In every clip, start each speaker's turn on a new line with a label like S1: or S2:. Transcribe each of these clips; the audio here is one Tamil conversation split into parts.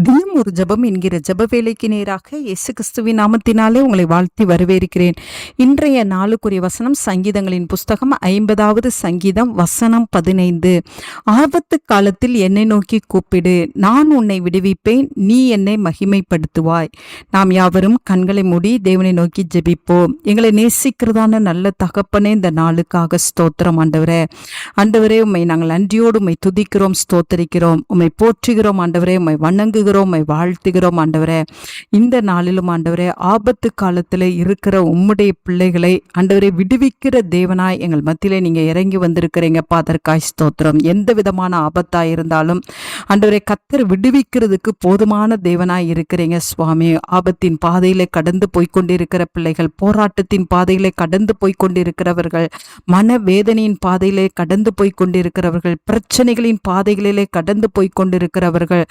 S1: தினம் ஒரு ஜெபம் என்கிற ஜெப வேலைக்கு நேராக இயேசு கிறிஸ்துவின் நாமத்தினாலே உங்களை வாழ்த்தி வரவேற்கிறேன். இன்றைய நாளுக்குரிய வசனம் சங்கீதங்களின் புஸ்தகம் 50வது சங்கீதம் வசனம் 15. ஆபத்து காலத்தில் என்னை நோக்கி கூப்பிடு, நான் உன்னை விடுவிப்பேன், நீ என்னை மகிமைப்படுத்துவாய். நாம் யாவரும் கண்களை மூடி தேவனை நோக்கி ஜெபிப்போம். எங்களை நேசிக்கிறதான நல்ல தகப்பனே, இந்த நாளுக்காக ஸ்தோத்திரம் ஆண்டவரே. ஆண்டவரே, உம்மை நாங்கள் நன்றியோடு உம்மை துதிக்கிறோம், ஸ்தோத்தரிக்கிறோம், உம்மை போற்றுகிறோம் ஆண்டவரே, உம்மை வணங்குகிறோம், வாழ்த்துகிறோம் ஆண்டவரே. இந்த நாளிலும் ஆண்டவரே, ஆபத்து காலத்தில் இருக்கிற உம்முடைய பிள்ளைகளை ஆண்டவரே விடுவிக்கிற தேவனாய் எங்கள் மத்தியிலே நீங்க இறங்கி வந்திருக்கிறீங்கப்பா, அதற்காய் ஸ்தோத்திரம். எந்த விதமான ஆபத்தாய் இருந்தாலும் ஆண்டவரே கர்த்தர் விடுவிக்கிறதுக்கு போதுமான தேவனாய் இருக்கிறீங்க சுவாமி. ஆபத்தின் பாதையிலே கடந்து போய்கொண்டிருக்கிற பிள்ளைகள், போராட்டத்தின் பாதையிலே கடந்து போய்கொண்டிருக்கிறவர்கள், மனவேதனையின் பாதையிலே கடந்து போய்கொண்டிருக்கிறவர்கள், பிரச்சனைகளின் பாதைகளிலே கடந்து போய்கொண்டிருக்கிறவர்கள்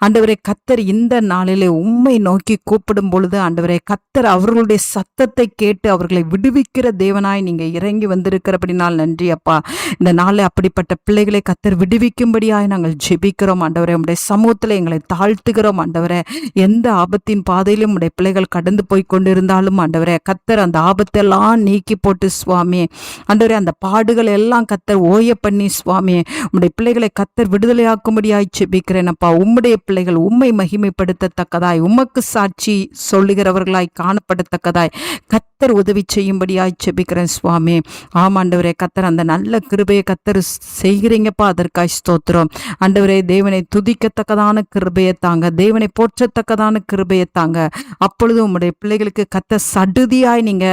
S1: ஆண்டவரே கர்த்தர் இந்த நாளிலே உம்மை நோக்கி கூப்பிடும் பொழுது ஆண்டவரே கர்த்தர் அவர்களுடைய சத்தத்தை கேட்டு அவர்களை விடுவிக்கிற தேவனாய் நீங்க இறங்கி வந்திருக்கிறபடினால் நன்றி அப்பா. இந்த நாளில் அப்படிப்பட்ட பிள்ளைகளை கர்த்தர் விடுவிக்கும்படியாய் நாங்கள் ஜெபிக்கிறோம் ஆண்டவரே. உம்முடைய சமூகத்தில் எங்களை தாழ்த்துகிறோம் ஆண்டவரே. எந்த ஆபத்தின் பாதையிலும் உடைய பிள்ளைகள் கடந்து போய் கொண்டிருந்தாலும் ஆண்டவரே கர்த்தர் அந்த ஆபத்தெல்லாம் நீக்கி போட்டு சுவாமி ஆண்டவரே, அந்த பாடுகள் எல்லாம் கர்த்தர் ஓய பண்ணி சுவாமி உம்முடைய பிள்ளைகளை கர்த்தர் விடுதலையாக்கும்படியாய் ஜெபிக்கிறேன் அப்பா. உம்முடைய பிள்ளைகள் உம்மை மகிமைப்படுத்தத்தக்கதாய், உமக்கு சாட்சி சொல்லுகிறவர்களாய் காணப்படத்தக்கதாய் கர்த்தர் உதவி செய்யும்படியாய் ஜெபிக்கிறேன் சுவாமி. ஆமாண்டவரே, கர்த்தர் அந்த நல்ல கிருபையை கர்த்தர் செய்கிறீங்கப்பா, அதற்காய் ஸ்தோத்திரம் ஆண்டவரே. தேவனை துதிக்கத்தக்கதான கிருபையை தாங்க, தேவனை போற்றத்தக்கதான கிருபையை தாங்க. அப்பொழுது உம்முடைய பிள்ளைகளுக்கு கர்த்தர் சடுதியாய் நீங்க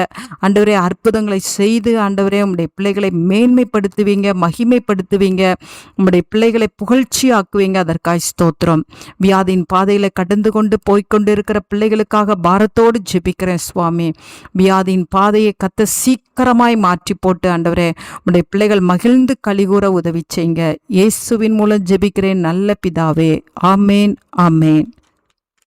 S1: ஆண்டவரே அற்புதங்களை செய்து ஆண்டவரே உம்முடைய பிள்ளைகளை மேன்மைப்படுத்துவீங்க, மகிமைப்படுத்துவீங்க, உம்முடைய பிள்ளைகளை புகழ்ச்சி ஆக்குவீங்க, அதற்காய் ஸ்தோத்திரம். வியாதியின் பாதையில கடந்து கொண்டு போய்கொண்டு இருக்கிற பிள்ளைகளுக்காக பாரத்தோடு ஜெபிக்கிறேன் சுவாமி. வியாதியின் பாதையை கர்த்தர் சீக்கிரமாய் மாற்றி போட்டு ஆண்டவரே உடைய பிள்ளைகள் மகிழ்ந்து கலிகூற உதவி செய்யுங்க. இயேசுவின் மூலம் ஜெபிக்கிறேன் நல்ல பிதாவே. ஆமேன், ஆமேன்.